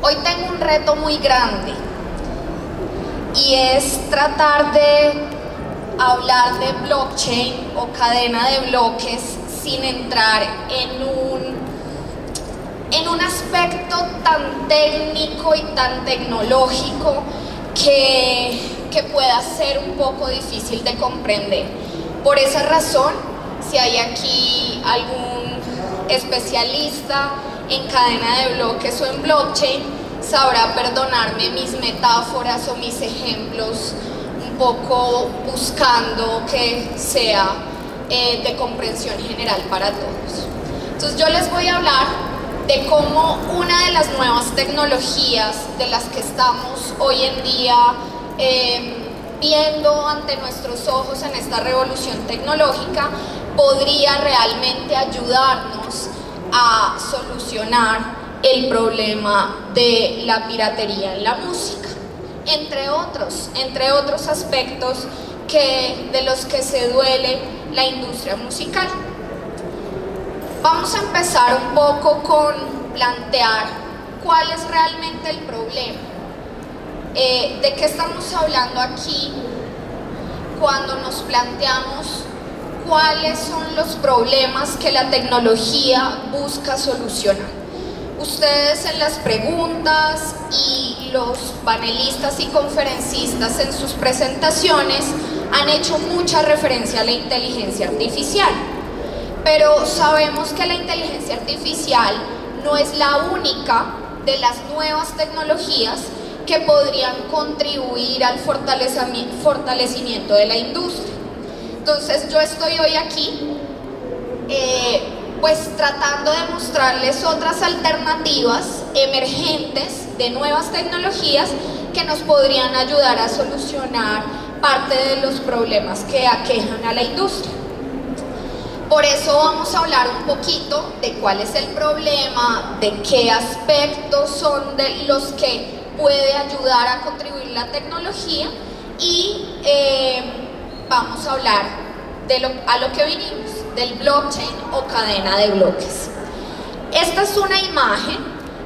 Hoy tengo un reto muy grande y es tratar de hablar de blockchain o cadena de bloques sin entrar en un aspecto tan técnico y tan tecnológico que pueda ser un poco difícil de comprender. Por esa razón, si hay aquí algún especialista en cadena de bloques o en blockchain, sabrá perdonarme mis metáforas o mis ejemplos, un poco buscando que sea de comprensión general para todos. Entonces yo les voy a hablar de cómo una de las nuevas tecnologías de las que estamos hoy en día viendo ante nuestros ojos en esta revolución tecnológica podría realmente ayudarnos a solucionar el problema de la piratería en la música, entre otros aspectos de los que se duele la industria musical. Vamos a empezar un poco con plantear cuál es realmente el problema. ¿De qué estamos hablando aquí cuando nos planteamos cuáles son los problemas que la tecnología busca solucionar? Ustedes en las preguntas y los panelistas y conferencistas en sus presentaciones han hecho mucha referencia a la inteligencia artificial, pero sabemos que la inteligencia artificial no es la única de las nuevas tecnologías que podrían contribuir al fortalecimiento de la industria. Entonces yo estoy hoy aquí pues tratando de mostrarles otras alternativas emergentes de nuevas tecnologías que nos podrían ayudar a solucionar parte de los problemas que aquejan a la industria. Por eso vamos a hablar un poquito de cuál es el problema, de qué aspectos son de los que puede ayudar a contribuir la tecnología y vamos a hablar a lo que vinimos, del blockchain o cadena de bloques. Esta es una imagen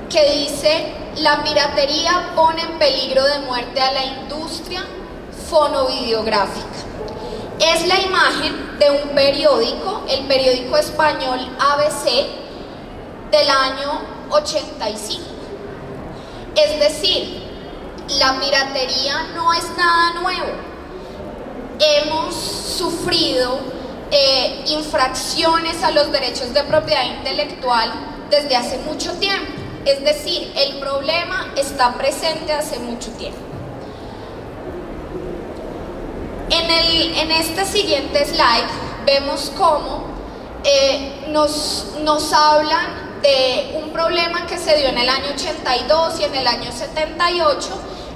que dice: la piratería pone en peligro de muerte a la industria fonovideográfica. Es la imagen de un periódico, el periódico español ABC, del año 85. Es decir, la piratería no es nada nuevo. Hemos sufrido infracciones a los derechos de propiedad intelectual desde hace mucho tiempo. Es decir, el problema está presente hace mucho tiempo. En este siguiente slide vemos cómo nos hablan de un problema que se dio en el año 82 y en el año 78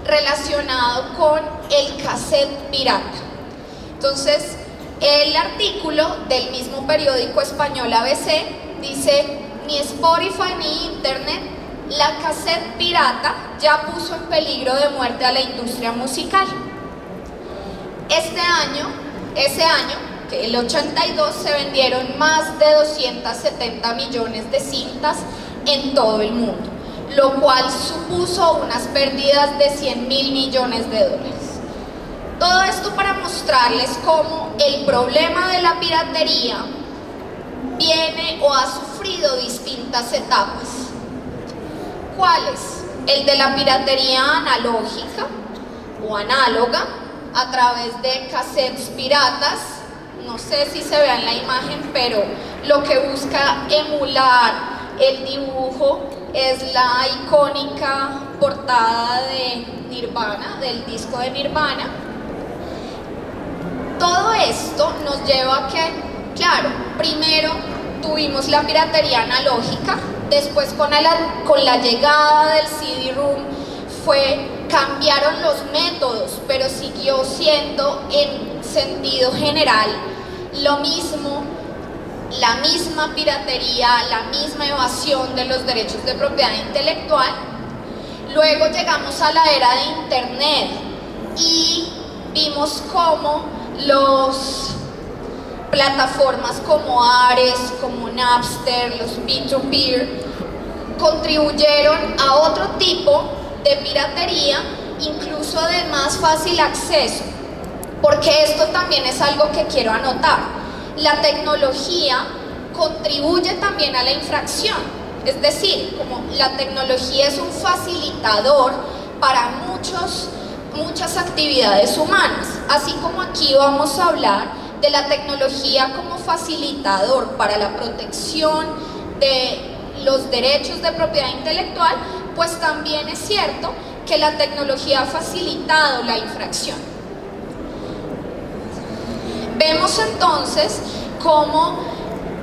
relacionado con el cassette pirata. Entonces, el artículo del mismo periódico español ABC dice: ni Spotify ni Internet, la cassette pirata ya puso en peligro de muerte a la industria musical. Ese año, que el 82, se vendieron más de 270 millones de cintas en todo el mundo, lo cual supuso unas pérdidas de 100.000 millones de dólares. Todo esto para mostrarles cómo el problema de la piratería viene o ha sufrido distintas etapas. ¿Cuáles? El de la piratería analógica o análoga, a través de cassettes piratas. No sé si se vea en la imagen, pero lo que busca emular el dibujo es la icónica portada de Nirvana, del disco de Nirvana. Todo esto nos lleva a que, claro, primero tuvimos la piratería analógica, después con la llegada del CD-ROOM cambiaron los métodos, pero siguió siendo en sentido general lo mismo, la misma piratería, la misma evasión de los derechos de propiedad intelectual. Luego llegamos a la era de Internet y vimos cómo plataformas como Ares, como Napster, los peer-to-peer, contribuyeron a otro tipo de piratería, incluso de más fácil acceso, porque esto también es algo que quiero anotar. La tecnología contribuye también a la infracción, es decir, como la tecnología es un facilitador para muchas actividades humanas, así como aquí vamos a hablar de la tecnología como facilitador para la protección de los derechos de propiedad intelectual, pues también es cierto que la tecnología ha facilitado la infracción. Vemos entonces cómo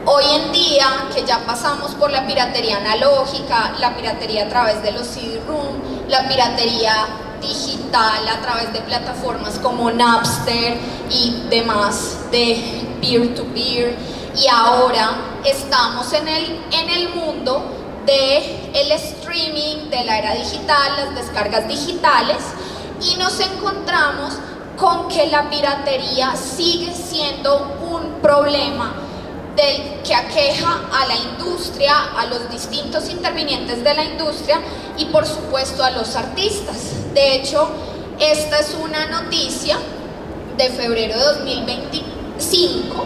hoy en día, que ya pasamos por la piratería analógica, la piratería a través de los CD-ROM, la piratería digital a través de plataformas como Napster y demás de peer-to-peer, y ahora estamos en el mundo del streaming, de la era digital, las descargas digitales, y nos encontramos con que la piratería sigue siendo un problema que aqueja a la industria, a los distintos intervinientes de la industria y por supuesto a los artistas. De hecho, esta es una noticia de febrero de 2025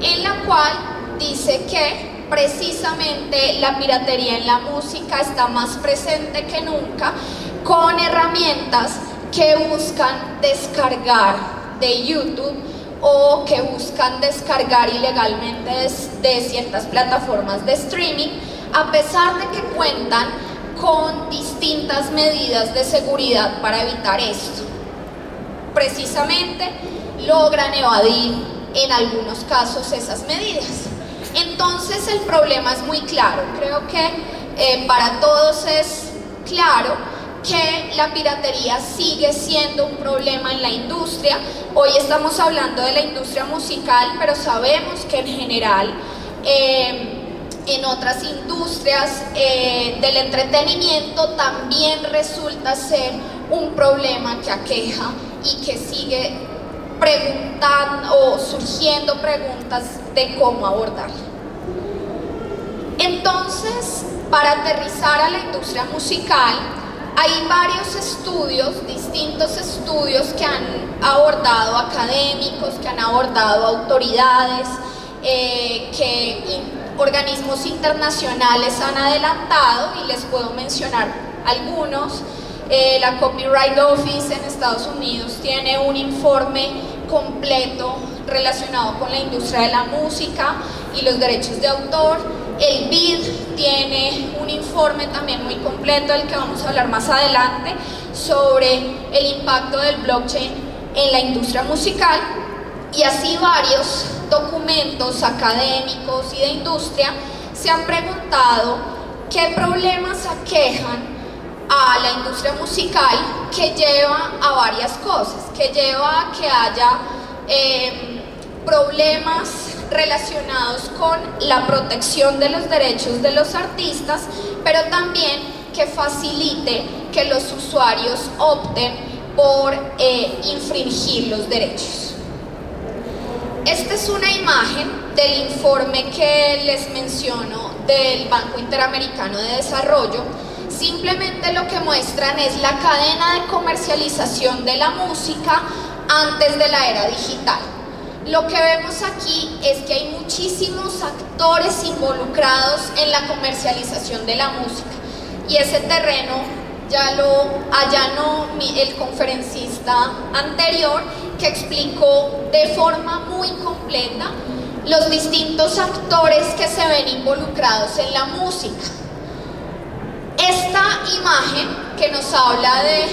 en la cual dice que precisamente la piratería en la música está más presente que nunca, con herramientas que buscan descargar de YouTube o que buscan descargar ilegalmente de ciertas plataformas de streaming, a pesar de que cuentan con distintas medidas de seguridad para evitar esto. Precisamente logran evadir en algunos casos esas medidas. Entonces el problema es muy claro, creo que para todos es claro que la piratería sigue siendo un problema en la industria. Hoy estamos hablando de la industria musical, pero sabemos que en general en otras industrias del entretenimiento también resulta ser un problema que aqueja y que sigue preguntando o surgiendo preguntas de cómo abordarlo. Entonces, para aterrizar a la industria musical, hay varios estudios, distintos estudios que han abordado académicos, que han abordado autoridades, que organismos internacionales han adelantado, y les puedo mencionar algunos. La Copyright Office en Estados Unidos tiene un informe completo relacionado con la industria de la música y los derechos de autor. El BID tiene un informe también muy completo, del que vamos a hablar más adelante, sobre el impacto del blockchain en la industria musical, y así varios documentos académicos y de industria se han preguntado qué problemas aquejan a la industria musical, que lleva a varias cosas, que lleva a que haya problemas relacionados con la protección de los derechos de los artistas, pero también que facilite que los usuarios opten por infringir los derechos. Esta es una imagen del informe que les menciono del Banco Interamericano de Desarrollo. Simplemente lo que muestran es la cadena de comercialización de la música antes de la era digital. Lo que vemos aquí es que hay muchísimos actores involucrados en la comercialización de la música, y ese terreno ya lo allanó el conferencista anterior, que explicó de forma muy completa los distintos actores que se ven involucrados en la música. Esta imagen que nos habla de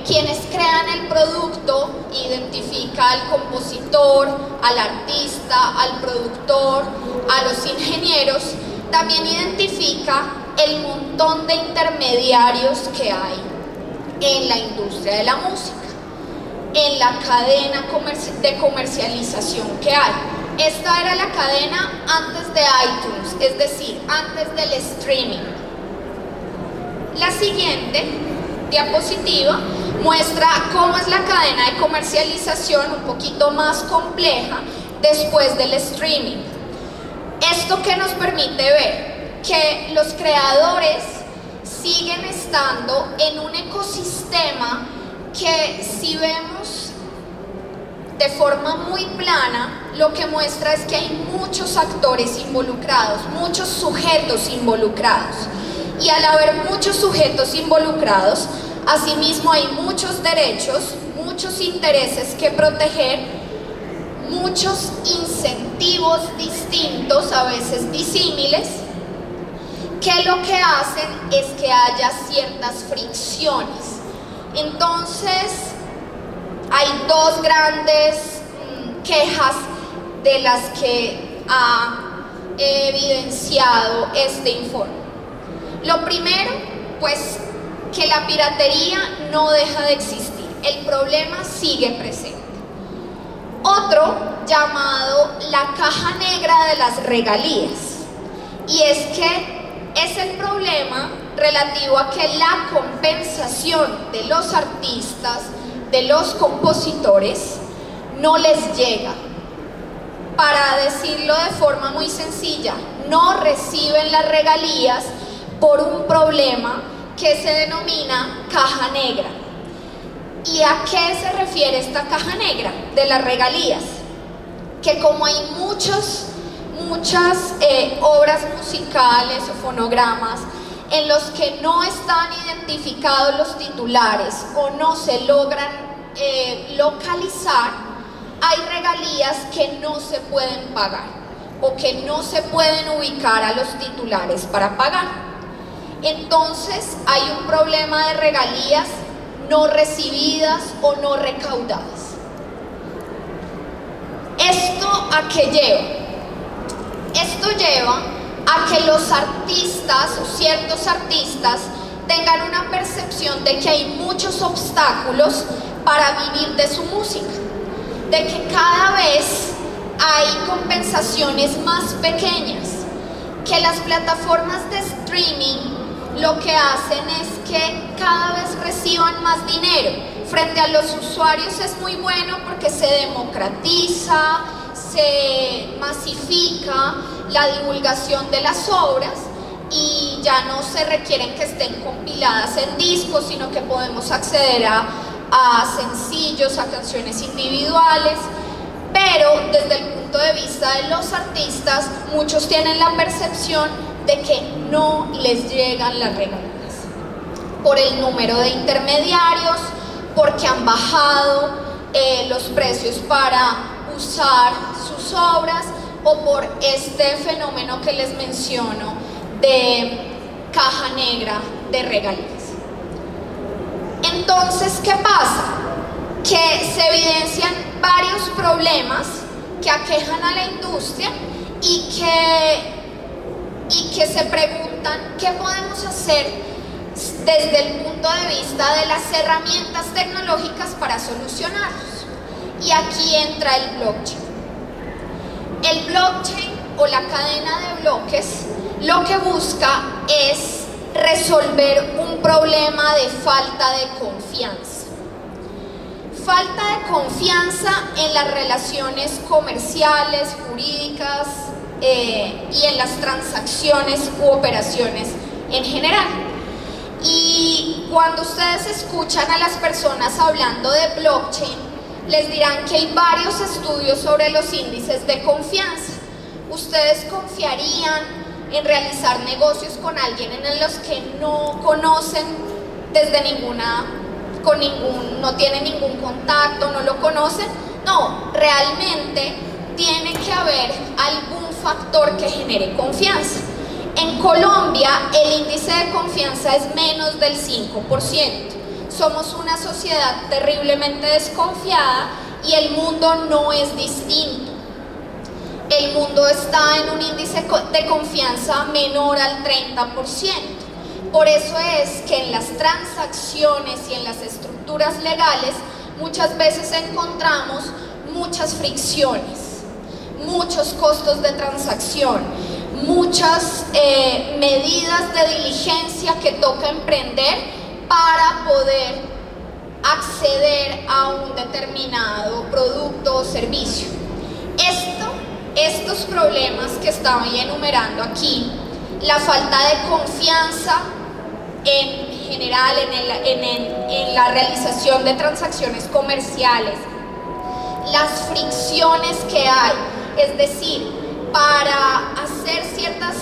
quienes crean el producto, identifica al compositor, al artista, al productor, a los ingenieros, también identifica el montón de intermediarios que hay en la industria de la música, en la cadena de comercialización que hay. Esta era la cadena antes de iTunes, es decir, antes del streaming. La siguiente diapositiva muestra cómo es la cadena de comercialización un poquito más compleja después del streaming. ¿Esto qué nos permite ver? que los creadores siguen estando en un ecosistema que, si vemos de forma muy plana, lo que muestra es que hay muchos actores involucrados, muchos sujetos involucrados. Y al haber muchos sujetos involucrados, asimismo hay muchos derechos, muchos intereses que proteger, muchos incentivos distintos, a veces disímiles, que lo que hacen es que haya ciertas fricciones. Entonces, hay dos grandes quejas de las que ha evidenciado este informe. Lo primero, pues, que la piratería no deja de existir, el problema sigue presente. Otro, llamado la caja negra de las regalías, y es que es el problema relativo a que la compensación de los artistas, de los compositores, no les llega. Para decirlo de forma muy sencilla, no reciben las regalías por un problema que se denomina caja negra. ¿Y a qué se refiere esta caja negra de las regalías? Que como hay muchas obras musicales o fonogramas en los que no están identificados los titulares o no se logran localizar, hay regalías que no se pueden pagar o que no se pueden ubicar a los titulares para pagar. Entonces hay un problema de regalías no recibidas o no recaudadas. ¿Esto a qué lleva? Esto lleva a que los artistas o ciertos artistas tengan una percepción de que hay muchos obstáculos para vivir de su música, de que cada vez hay compensaciones más pequeñas, que las plataformas de streaming lo que hacen es que cada vez reciban más dinero. Frente a los usuarios es muy bueno porque se democratiza, se masifica la divulgación de las obras y ya no se requieren que estén compiladas en discos, sino que podemos acceder a sencillos, a canciones individuales. Pero desde el punto de vista de los artistas, muchos tienen la percepción de que no les llegan las regalías por el número de intermediarios, porque han bajado los precios para usar sus obras, o por este fenómeno que les menciono de caja negra de regalías. Entonces, ¿qué pasa? Que se evidencian varios problemas que aquejan a la industria y que se preguntan qué podemos hacer desde el punto de vista de las herramientas tecnológicas para solucionarlos. Y aquí entra el blockchain. El blockchain o la cadena de bloques lo que busca es resolver un problema de falta de confianza. Falta de confianza en las relaciones comerciales, jurídicas y en las transacciones u operaciones en general. Y cuando ustedes escuchan a las personas hablando de blockchain, les dirán que hay varios estudios sobre los índices de confianza. ¿Ustedes confiarían en realizar negocios con alguien en los que no conocen no tienen ningún contacto, no lo conocen? No, realmente tiene que haber algún factor que genere confianza. En Colombia el índice de confianza es menos del 5%. Somos una sociedad terriblemente desconfiada y el mundo no es distinto. El mundo está en un índice de confianza menor al 30%. Por eso es que en las transacciones y en las estructuras legales muchas veces encontramos muchas fricciones, muchos costos de transacción, muchas medidas de diligencia que toca emprender para poder acceder a un determinado producto o servicio. Estos problemas que estaba enumerando aquí, la falta de confianza en general en la realización de transacciones comerciales, las fricciones que hay, es decir, para hacer ciertas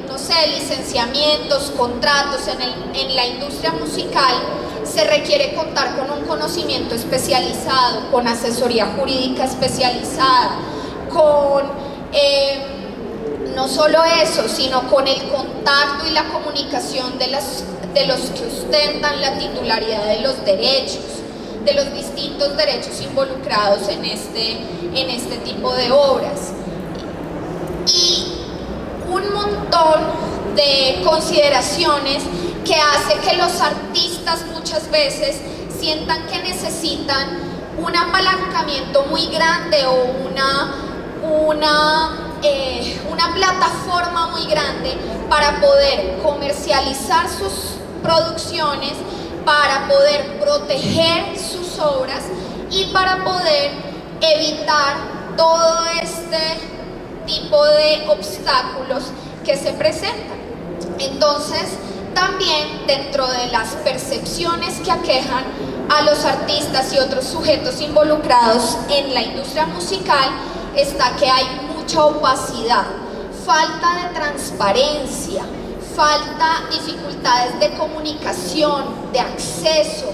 no sé, licenciamientos, contratos en la industria musical, se requiere contar con un conocimiento especializado, con asesoría jurídica especializada, con no solo eso, sino con el contacto y la comunicación de los que ostentan la titularidad de los derechos, de los distintos derechos involucrados en este tipo de obras. Y un montón de consideraciones que hace que los artistas muchas veces sientan que necesitan un apalancamiento muy grande o una plataforma muy grande para poder comercializar sus producciones, para poder proteger sus obras y para poder evitar todo este tipo de obstáculos que se presentan. Entonces, también dentro de las percepciones que aquejan a los artistas y otros sujetos involucrados en la industria musical está que hay mucha opacidad, falta de transparencia, dificultades de comunicación, de acceso,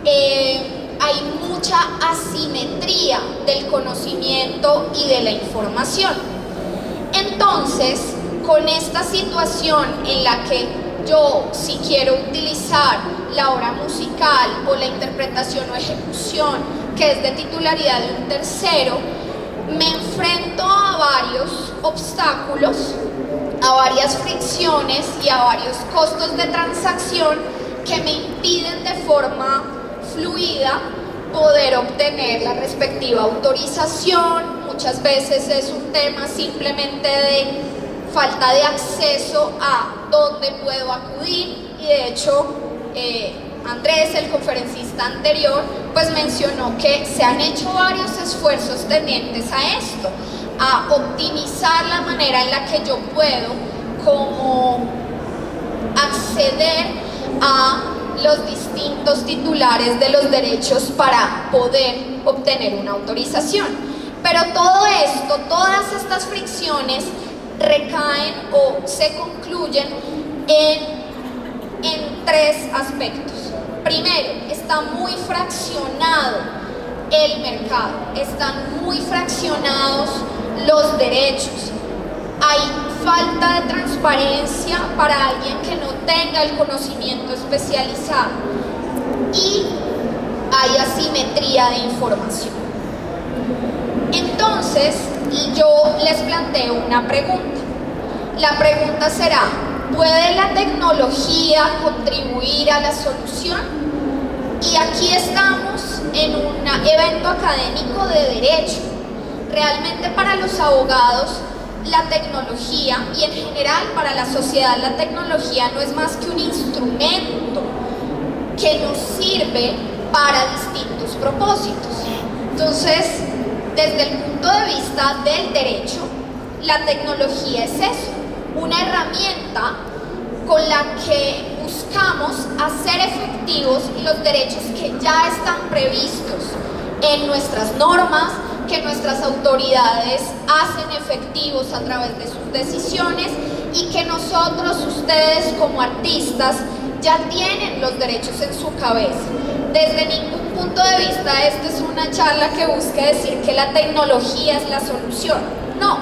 hay mucha asimetría del conocimiento y de la información. Entonces, con esta situación en la que yo, si quiero utilizar la obra musical o la interpretación o ejecución que es de titularidad de un tercero, me enfrento a varios obstáculos, a varias fricciones y a varios costos de transacción que me impiden de forma fluida poder obtener la respectiva autorización. Muchas veces es un tema simplemente de falta de acceso a dónde puedo acudir, y de hecho Andrés, el conferencista anterior, pues mencionó que se han hecho varios esfuerzos tendientes a esto, a optimizar la manera en la que yo puedo como acceder a los distintos titulares de los derechos para poder obtener una autorización. Pero todo esto, todas estas fricciones recaen o se concluyen en tres aspectos. Primero, está muy fraccionado el mercado, están muy fraccionados los derechos, hay falta de transparencia para alguien que no tenga el conocimiento especializado y hay asimetría de información. Entonces, yo les planteo una pregunta. La pregunta será: ¿puede la tecnología contribuir a la solución? Y aquí estamos en un evento académico de derecho. Realmente para los abogados la tecnología, y en general para la sociedad, la tecnología no es más que un instrumento que nos sirve para distintos propósitos. Entonces, desde el punto de vista del derecho, la tecnología es eso, una herramienta con la que buscamos hacer efectivos los derechos que ya están previstos en nuestras normas, que nuestras autoridades hacen efectivos a través de sus decisiones y que nosotros, ustedes como artistas, ya tienen los derechos en su cabeza. Desde ningún punto de vista esta es una charla que busque decir que la tecnología es la solución. No,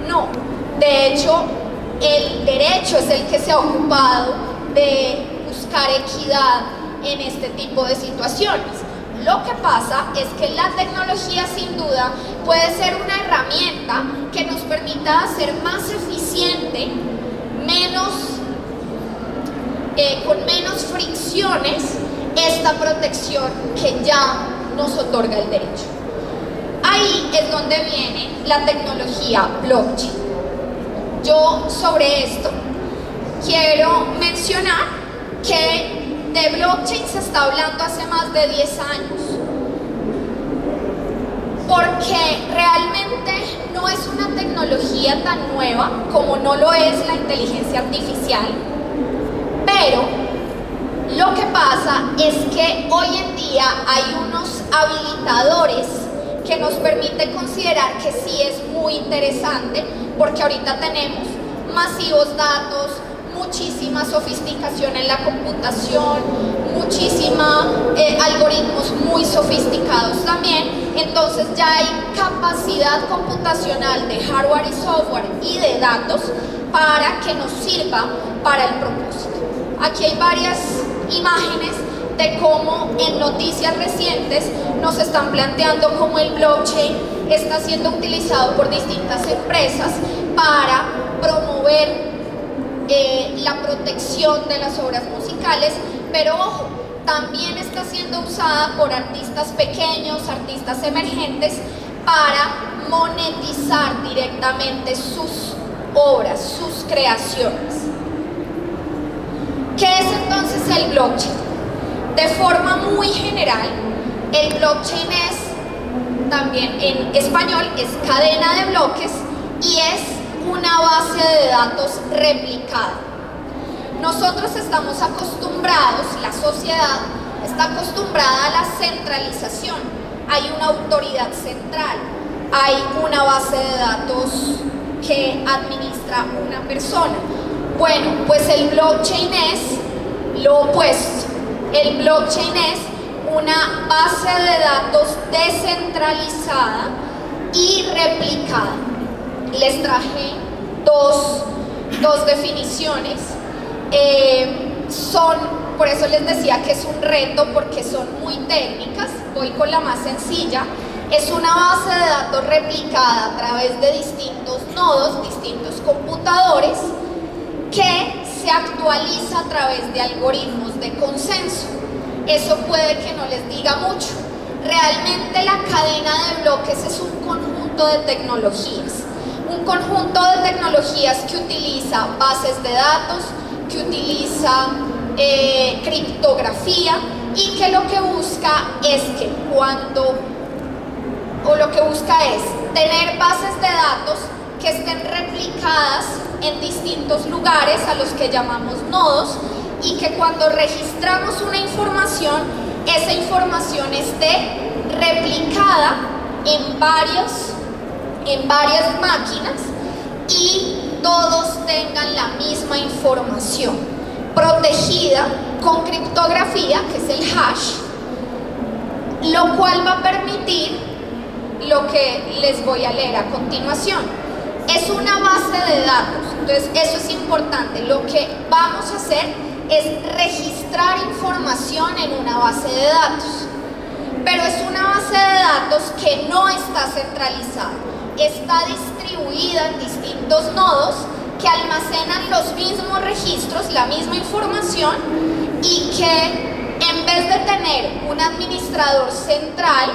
no. De hecho, el derecho es el que se ha ocupado de buscar equidad en este tipo de situaciones. Lo que pasa es que la tecnología sin duda puede ser una herramienta que nos permita hacer más eficiente, con menos fricciones, esta protección que ya nos otorga el derecho. Ahí es donde viene la tecnología blockchain. Yo sobre esto quiero mencionar que de blockchain se está hablando hace más de 10 años, porque realmente no es una tecnología tecnología tan nueva como no lo es la inteligencia artificial, pero lo que pasa es que hoy en día hay unos habilitadores que nos permiten considerar que sí es muy interesante, porque ahorita tenemos masivos datos, muchísima sofisticación en la computación, muchísima algoritmos muy sofisticados también. Entonces ya hay capacidad computacional de hardware y software y de datos para que nos sirva para el propósito. Aquí hay varias imágenes de cómo en noticias recientes nos están planteando cómo el blockchain está siendo utilizado por distintas empresas para promover la protección de las obras musicales, pero ojo, también está siendo usada por artistas pequeños, artistas emergentes, para monetizar directamente sus obras, sus creaciones. ¿Qué es entonces el blockchain? De forma muy general, el blockchain es, también en español, es cadena de bloques y es una base de datos replicada. Nosotros estamos acostumbrados, la sociedad está acostumbrada a la centralización. Hay una autoridad central, hay una base de datos que administra una persona. Bueno, pues el blockchain es lo opuesto. El blockchain es una base de datos descentralizada y replicada. Les traje dos definiciones. Por eso les decía que es un reto, porque son muy técnicas. Voy con la más sencilla. Es una base de datos replicada a través de distintos nodos, distintos computadores, que se actualiza a través de algoritmos de consenso. Eso puede que no les diga mucho. Realmente la cadena de bloques es un conjunto de tecnologías. Un conjunto de tecnologías que utiliza bases de datos, que utiliza criptografía y que lo que busca es que lo que busca es tener bases de datos que estén replicadas en distintos lugares a los que llamamos nodos, y que cuando registramos una información, esa información esté replicada en varias máquinas y todos tengan la misma información, protegida con criptografía, que es el hash, lo cual va a permitir lo que les voy a leer a continuación. Es una base de datos, entonces eso es importante. Lo que vamos a hacer es registrar información en una base de datos, pero es una base de datos que no está centralizada, está distribuida en distintos nodos que almacenan los mismos registros, la misma información, y que en vez de tener un administrador central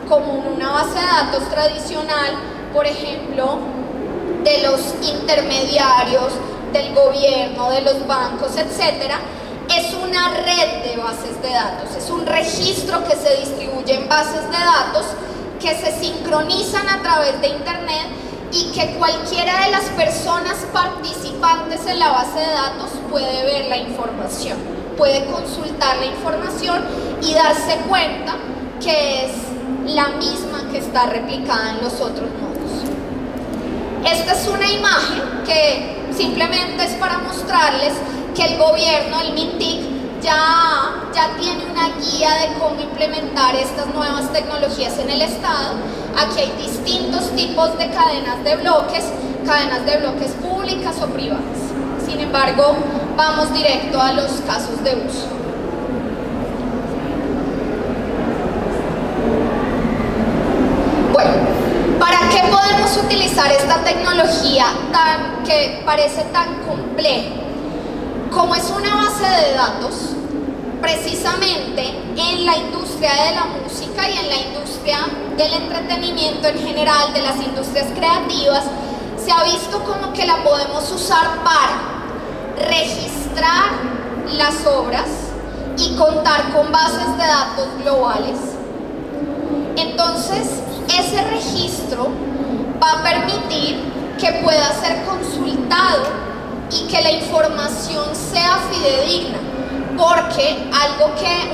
como una base de datos tradicional, por ejemplo, de los intermediarios, del gobierno, de los bancos, etcétera, es una red de bases de datos, es un registro que se distribuye en bases de datos que se sincronizan a través de internet y que cualquiera de las personas participantes en la base de datos puede ver la información, puede consultar la información y darse cuenta que es la misma que está replicada en los otros nodos. Esta es una imagen que simplemente es para mostrarles que el gobierno, el MINTIC, ya tiene una guía de cómo implementar estas nuevas tecnologías en el Estado. Aquí hay distintos tipos de cadenas de bloques públicas o privadas. Sin embargo, vamos directo a los casos de uso. Bueno, ¿para qué podemos utilizar esta tecnología que parece tan compleja? Como es una base de datos, precisamente en la industria de la música y en la industria del entretenimiento en general, de las industrias creativas, se ha visto como que la podemos usar para registrar las obras y contar con bases de datos globales. Entonces, ese registro va a permitir la información sea fidedigna, porque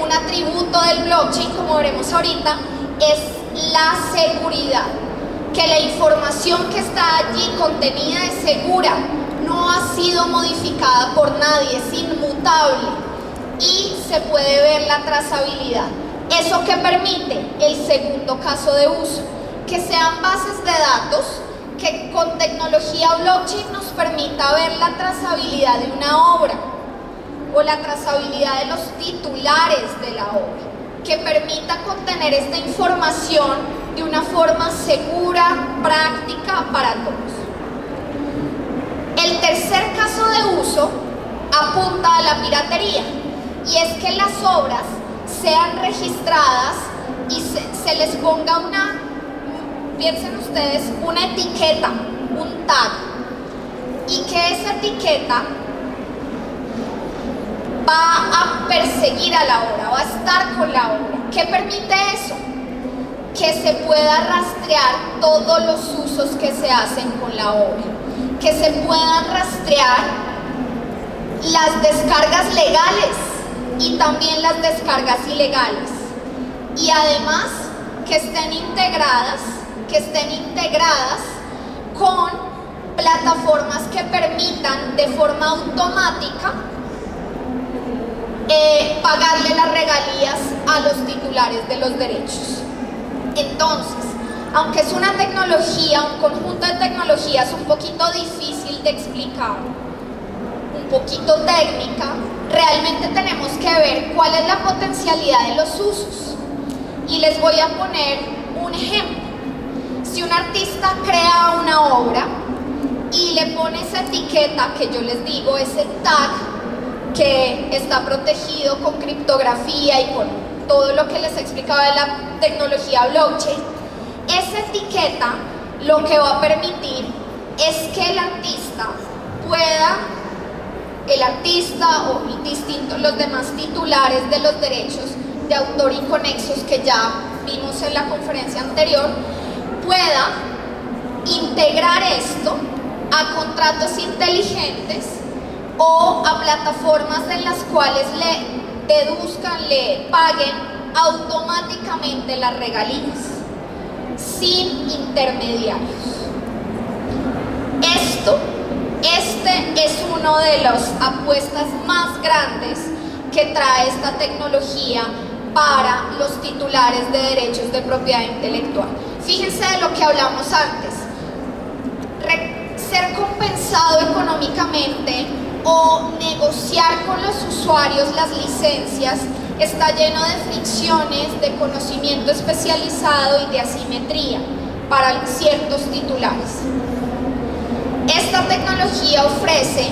un atributo del blockchain, como veremos ahorita, es la seguridad, que la información que está allí contenida es segura, no ha sido modificada por nadie, es inmutable y se puede ver la trazabilidad. ¿Eso qué permite? El segundo caso de uso, que sean bases de datos que con tecnología blockchain nos permita ver la trazabilidad de una obra o la trazabilidad de los titulares de la obra, que permita contener esta información de una forma segura, práctica para todos. El tercer caso de uso apunta a la piratería, y es que las obras sean registradas y se les ponga piensen ustedes, una etiqueta, un tag, y que esa etiqueta va a perseguir a la obra, va a estar con la obra. ¿Qué permite eso? Que se pueda rastrear todos los usos que se hacen con la obra, que se puedan rastrear las descargas legales y también las descargas ilegales, y además que estén integradas con plataformas que permitan de forma automática pagarle las regalías a los titulares de los derechos. Entonces, aunque es una tecnología, un conjunto de tecnologías un poquito difícil de explicar, un poquito técnica, realmente tenemos que ver cuál es la potencialidad de los usos. Y les voy a poner un ejemplo. Si un artista crea una obra y le pone esa etiqueta que yo les digo, ese tag que está protegido con criptografía y con todo lo que les explicaba de la tecnología blockchain, esa etiqueta lo que va a permitir es que el artista o los demás titulares de los derechos de autor y conexos que ya vimos en la conferencia anterior, pueda integrar esto a contratos inteligentes o a plataformas en las cuales le paguen automáticamente las regalías, sin intermediarios. Este es uno de las apuestas más grandes que trae esta tecnología para los titulares de derechos de propiedad intelectual. Fíjense de lo que hablamos antes. Ser compensado económicamente o negociar con los usuarios las licencias está lleno de fricciones, de conocimiento especializado y de asimetría para ciertos titulares. Esta tecnología ofrece,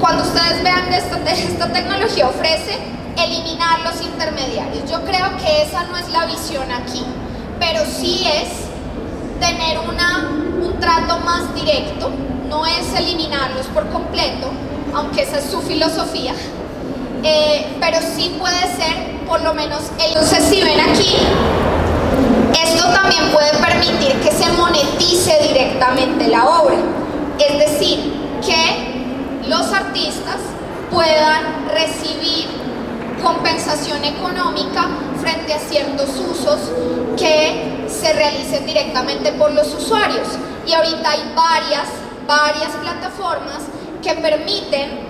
cuando ustedes vean esta tecnología ofrece eliminar los intermediarios. Yo creo que esa no es la visión aquí, pero sí es tener un trato más directo, no es eliminarlos por completo, aunque esa es su filosofía, pero sí puede ser por lo menos. Entonces, si ven aquí, esto también puede permitir que se monetice directamente la obra, es decir, que los artistas puedan recibir compensación económica frente a ciertos usos que se realicen directamente por los usuarios. Y ahorita hay varias plataformas que permiten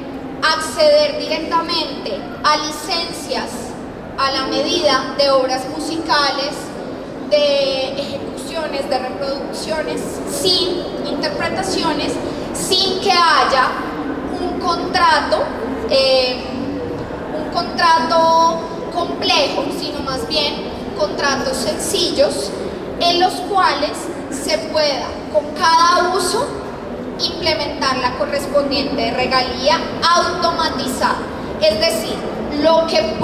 acceder directamente a licencias a la medida de obras musicales, de ejecuciones, de reproducciones, sin interpretaciones, sin que haya un contrato complejo, sino más bien contratos sencillos en los cuales se pueda con cada uso implementar la correspondiente regalía automatizada. Es decir, lo que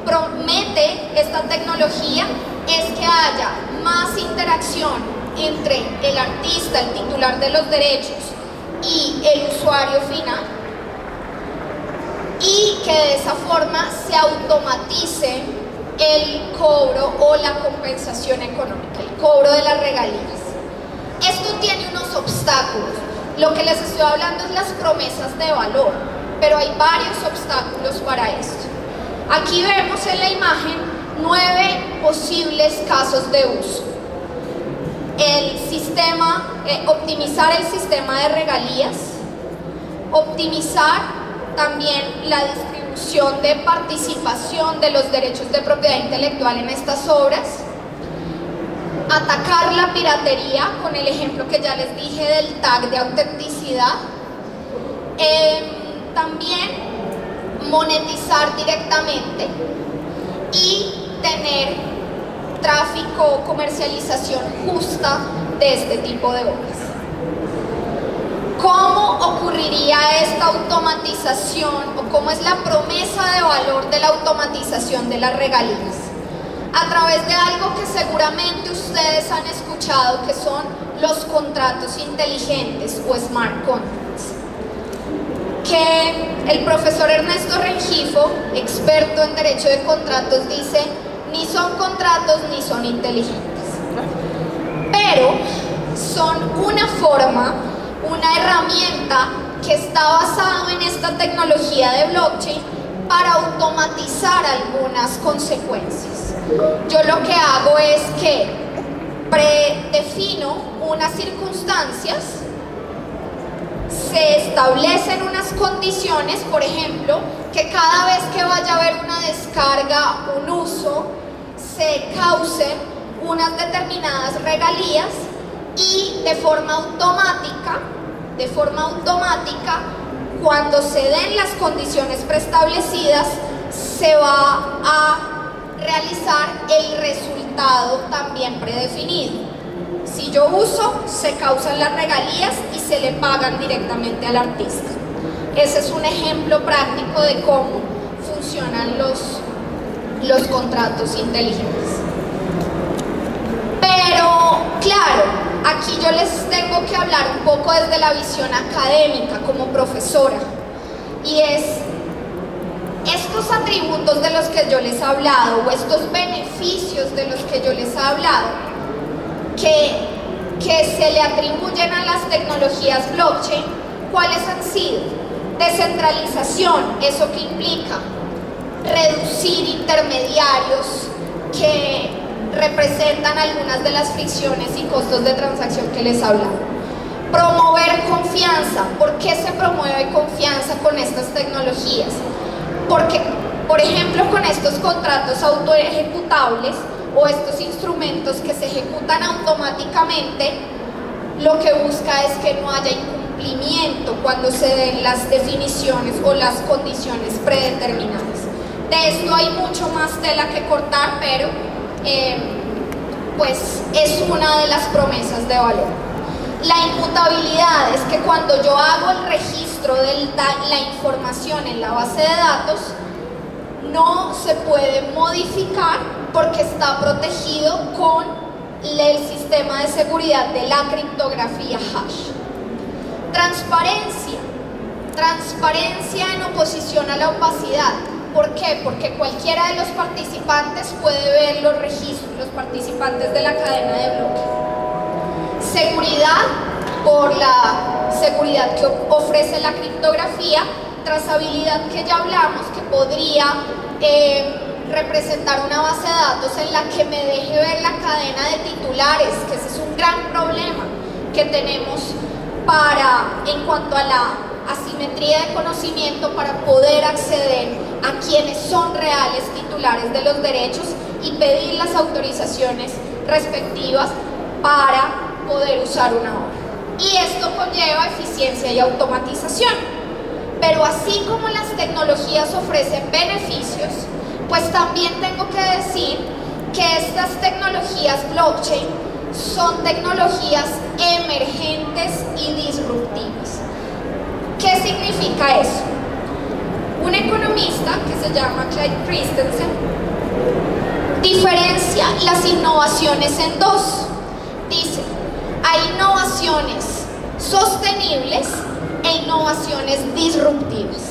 promete esta tecnología es que haya más interacción entre el artista, el titular de los derechos, y el usuario final, y que de esa forma se automatice el cobro o la compensación económica, el cobro de las regalías. Esto tiene unos obstáculos, Lo que les estoy hablando es las promesas de valor, pero hay varios obstáculos para esto. Aquí vemos en la imagen 9 posibles casos de uso. Optimizar el sistema de regalías, optimizar también la distribución de participación de los derechos de propiedad intelectual en estas obras, atacar la piratería con el ejemplo que ya les dije del tag de autenticidad, también monetizar directamente y tener tráfico o comercialización justa de este tipo de obras. ¿Cómo ocurriría esta automatización o cómo es la promesa de valor de la automatización de las regalías? A través de algo que seguramente ustedes han escuchado, que son los contratos inteligentes o smart contracts, que el profesor Ernesto Rengifo, experto en derecho de contratos, dice: ni son contratos ni son inteligentes, pero son una forma, una herramienta que está basada en esta tecnología de blockchain para automatizar algunas consecuencias. Yo lo que hago es que predefino unas circunstancias, se establecen unas condiciones, por ejemplo, que cada vez que vaya a haber una descarga, un uso, se causen unas determinadas regalías y de forma automática, cuando se den las condiciones preestablecidas, se va a realizar el resultado también predefinido. Si yo uso, se causan las regalías y se le pagan directamente al artista. Ese es un ejemplo práctico de cómo funcionan los contratos inteligentes. Pero, claro, aquí yo les tengo que hablar un poco desde la visión académica como profesora, y es estos atributos de los que yo les he hablado, o estos beneficios de los que yo les he hablado, que se le atribuyen a las tecnologías blockchain. ¿Cuáles han sido? Descentralización, eso que implica reducir intermediarios que representan algunas de las fricciones y costos de transacción que les he hablado. Promover confianza. ¿Por qué se promueve confianza con estas tecnologías? Porque, por ejemplo, con estos contratos autoejecutables o estos instrumentos que se ejecutan automáticamente, lo que busca es que no haya incumplimiento cuando se den las definiciones o las condiciones predeterminadas. De esto hay mucho más tela que cortar, pero pues es una de las promesas de valor. La inmutabilidad es que cuando yo hago el registro de la información en la base de datos, no se puede modificar porque está protegido con el sistema de seguridad de la criptografía hash. Transparencia. Transparencia en oposición a la opacidad. ¿Por qué? Porque cualquiera de los participantes puede ver los registros, los participantes de la cadena de bloques. Seguridad, por la seguridad que ofrece la criptografía. Trazabilidad, que ya hablamos, que podría representar una base de datos en la que me deje ver la cadena de titulares, que ese es un gran problema que tenemos en cuanto a la asimetría de conocimiento, para poder acceder a quienes son reales titulares de los derechos y pedir las autorizaciones respectivas para poder usar una obra. Y esto conlleva eficiencia y automatización. Pero así como las tecnologías ofrecen beneficios, pues también tengo que decir que estas tecnologías blockchain son tecnologías emergentes y disruptivas. ¿Qué significa eso? Un economista que se llama Clyde Christensen diferencia las innovaciones en dos. Dice: hay innovaciones sostenibles e innovaciones disruptivas.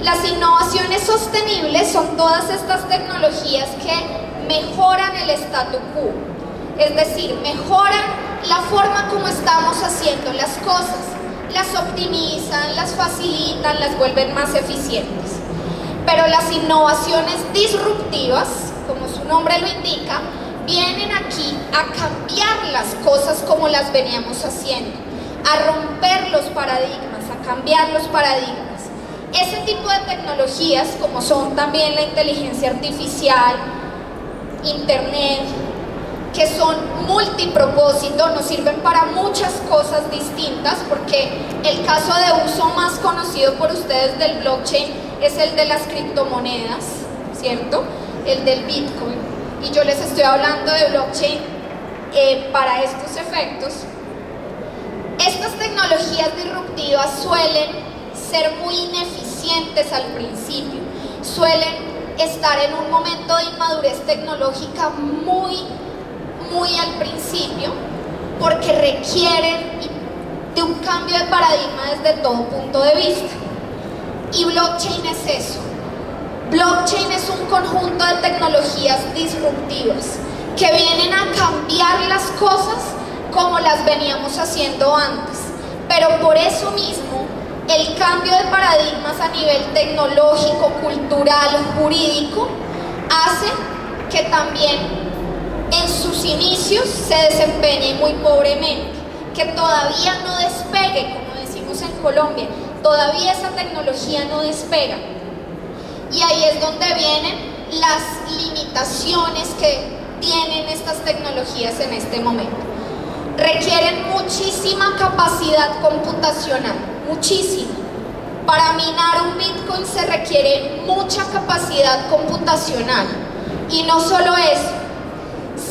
Las innovaciones sostenibles son todas estas tecnologías que mejoran el statu quo, es decir, mejoran la forma como estamos haciendo las cosas, las optimizan, las facilitan, las vuelven más eficientes. Pero las innovaciones disruptivas, como su nombre lo indica, vienen aquí a cambiar las cosas como las veníamos haciendo, a romper los paradigmas, a cambiar los paradigmas. Ese tipo de tecnologías, como son también la inteligencia artificial, internet, que son multipropósito, nos sirven para muchas cosas distintas, porque el caso de uso más conocido por ustedes del blockchain es el de las criptomonedas, ¿cierto? El del Bitcoin. Y yo les estoy hablando de blockchain para estos efectos. Estas tecnologías disruptivas suelen ser muy ineficientes al principio, suelen estar en un momento de inmadurez tecnológica muy al principio, porque requieren de un cambio de paradigma desde todo punto de vista. Y blockchain es eso. Blockchain es un conjunto de tecnologías disruptivas que vienen a cambiar las cosas como las veníamos haciendo antes, pero por eso mismo el cambio de paradigmas a nivel tecnológico, cultural, jurídico hace que también en sus inicios se desempeñe muy pobremente, que todavía no despegue, como decimos en Colombia, todavía esa tecnología no despega. Y ahí es donde vienen las limitaciones que tienen estas tecnologías en este momento. Requieren muchísima capacidad computacional, muchísima. Para minar un Bitcoin se requiere mucha capacidad computacional. Y no solo eso,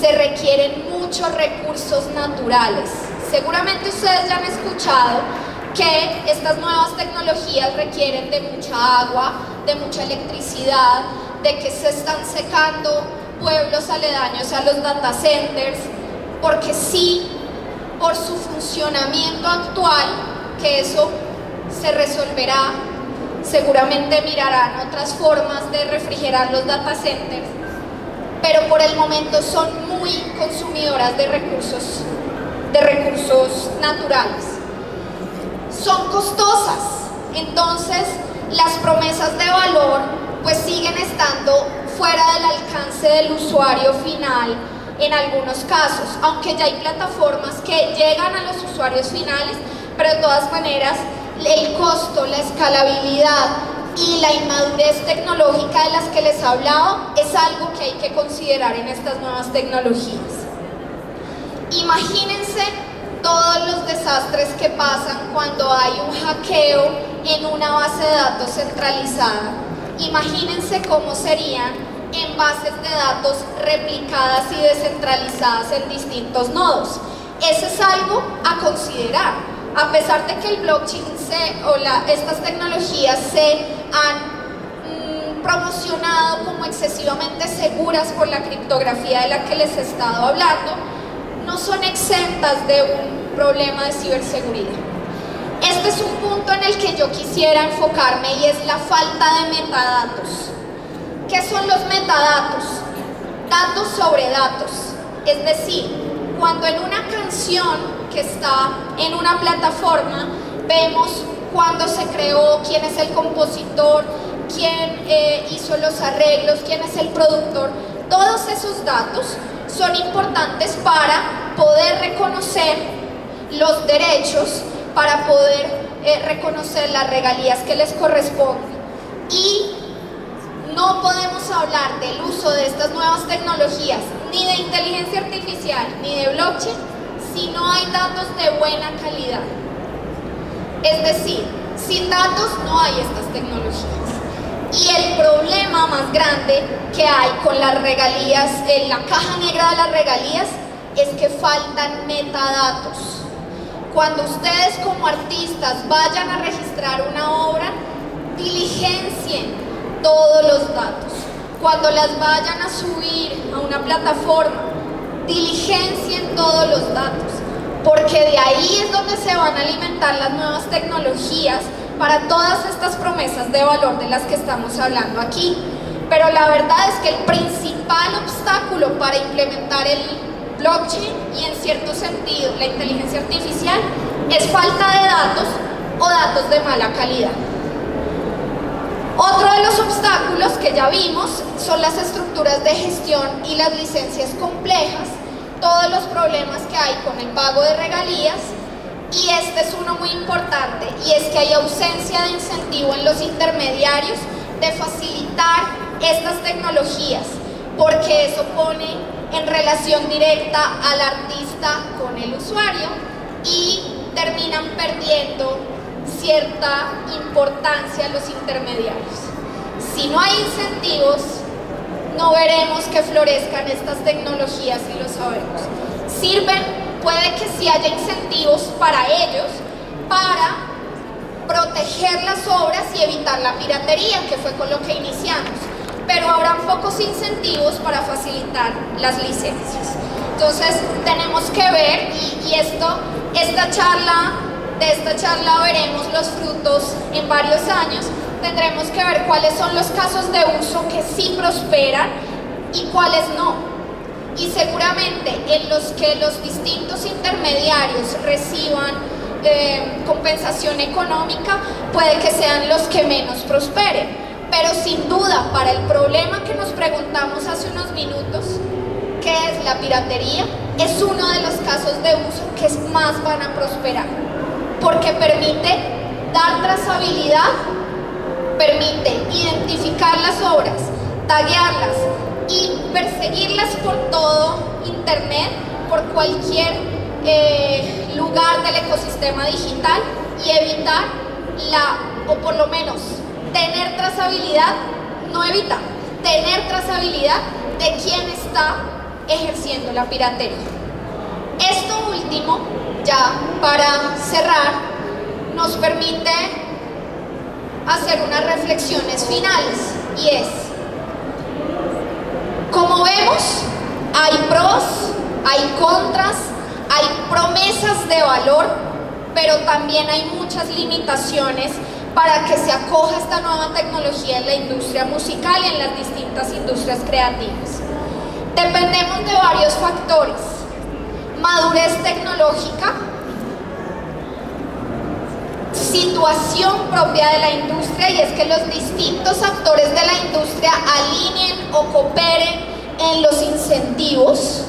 se requieren muchos recursos naturales. Seguramente ustedes ya han escuchado que estas nuevas tecnologías requieren de mucha agua, de mucha electricidad, de que se están secando pueblos aledaños a los data centers, porque sí, por su funcionamiento actual, que eso se resolverá, seguramente mirarán otras formas de refrigerar los data centers, pero por el momento son muy consumidoras de recursos naturales. Son costosas, entonces las promesas de valor pues siguen estando fuera del alcance del usuario final en algunos casos, aunque ya hay plataformas que llegan a los usuarios finales, pero de todas maneras el costo, la escalabilidad y la inmadurez tecnológica de las que les hablaba es algo que hay que considerar en estas nuevas tecnologías. Imagínense todos los desastres que pasan cuando hay un hackeo en una base de datos centralizada. Imagínense cómo serían en bases de datos replicadas y descentralizadas en distintos nodos. Eso es algo a considerar. A pesar de que el blockchain estas tecnologías se han promocionado como excesivamente seguras por la criptografía de la que les he estado hablando, no son exentas de un problema de ciberseguridad. Este es un punto en el que yo quisiera enfocarme y es la falta de metadatos. ¿Qué son los metadatos? Datos sobre datos. Es decir, cuando en una canción que está en una plataforma vemos cuándo se creó, quién es el compositor, quién hizo los arreglos, quién es el productor, todos esos datos son importantes para poder reconocer los derechos, para poder reconocer las regalías que les corresponden. Y no podemos hablar del uso de estas nuevas tecnologías, ni de inteligencia artificial, ni de blockchain, si no hay datos de buena calidad. Es decir, sin datos no hay estas tecnologías. Y el problema más grande que hay con las regalías, en la caja negra de las regalías, es que faltan metadatos. Cuando ustedes como artistas vayan a registrar una obra, diligencien todos los datos. Cuando las vayan a subir a una plataforma, diligencien todos los datos, porque de ahí es donde se van a alimentar las nuevas tecnologías para todas estas promesas de valor de las que estamos hablando aquí. Pero la verdad es que el principal obstáculo para implementar el blockchain y en cierto sentido la inteligencia artificial es falta de datos, o datos de mala calidad. Otro de los obstáculos que ya vimos son las estructuras de gestión y las licencias complejas, todos los problemas que hay con el pago de regalías, y este es uno muy importante, y es que hay ausencia de incentivo en los intermediarios de facilitar estas tecnologías, porque eso pone en relación directa al artista con el usuario y terminan perdiendo cierta importancia los intermediarios. Si no hay incentivos, no veremos que florezcan estas tecnologías, y lo sabemos. Sirven, puede que sí haya incentivos para ellos, para proteger las obras y evitar la piratería, que fue con lo que iniciamos, pero habrán pocos incentivos para facilitar las licencias. Entonces tenemos que ver, y de esta charla veremos los frutos en varios años. Tendremos que ver cuáles son los casos de uso que sí prosperan y cuáles no. Y seguramente en los que los distintos intermediarios reciban compensación económica, puede que sean los que menos prosperen. Pero sin duda, para el problema que nos preguntamos hace unos minutos, ¿qué es la piratería?, es uno de los casos de uso que más van a prosperar, porque permite dar trazabilidad, permite identificar las obras, taguearlas y perseguirlas por todo Internet, por cualquier lugar del ecosistema digital, y evitar o por lo menos tener trazabilidad, no evitar, tener trazabilidad de quién está ejerciendo la piratería. Esto último, ya para cerrar, nos permite hacer unas reflexiones finales, y es: como vemos, hay pros, hay contras, hay promesas de valor, pero también hay muchas limitaciones para que se acoja esta nueva tecnología en la industria musical y en las distintas industrias creativas. Dependemos de varios factores: madurez tecnológica, situación propia de la industria, y es que los distintos actores de la industria alineen o cooperen en los incentivos,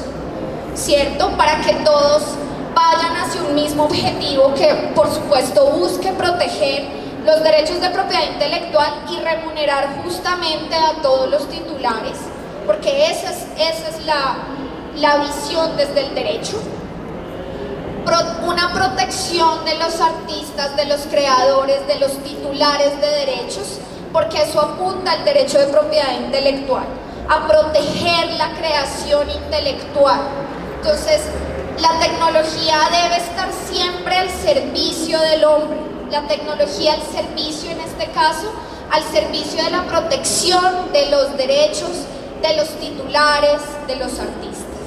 ¿cierto?, para que todos vayan hacia un mismo objetivo, que por supuesto busque proteger los derechos de propiedad intelectual y remunerar justamente a todos los titulares, porque esa es la visión desde el derecho. Una protección de los artistas, de los creadores, de los titulares de derechos, porque eso apunta al derecho de propiedad intelectual, a proteger la creación intelectual. Entonces, la tecnología debe estar siempre al servicio del hombre, la tecnología al servicio, en este caso, al servicio de la protección de los derechos de los titulares, de los artistas.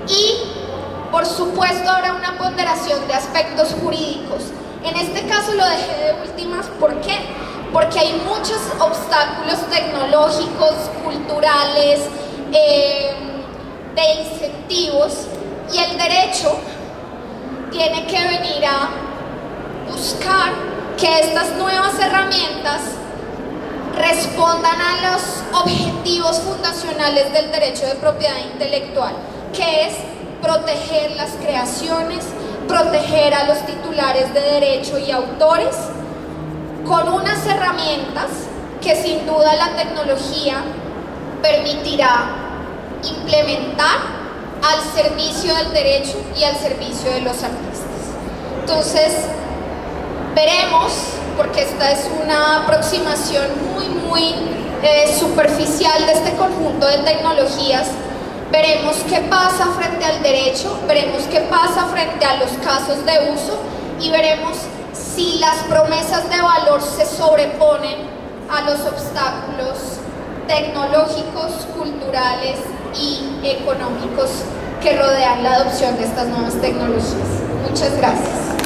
Y por supuesto habrá una ponderación de aspectos jurídicos. En este caso lo dejé de últimas, ¿por qué? Porque hay muchos obstáculos tecnológicos, culturales, de incentivos, y el derecho tiene que venir a buscar que estas nuevas herramientas respondan a los objetivos fundacionales del derecho de propiedad intelectual, que es proteger las creaciones, proteger a los titulares de derecho y autores, con unas herramientas que sin duda la tecnología permitirá implementar al servicio del derecho y al servicio de los artistas. Entonces, veremos, porque esta es una aproximación muy superficial de este conjunto de tecnologías. Veremos qué pasa frente al derecho, veremos qué pasa frente a los casos de uso, y veremos si las promesas de valor se sobreponen a los obstáculos tecnológicos, culturales y económicos que rodean la adopción de estas nuevas tecnologías. Muchas gracias.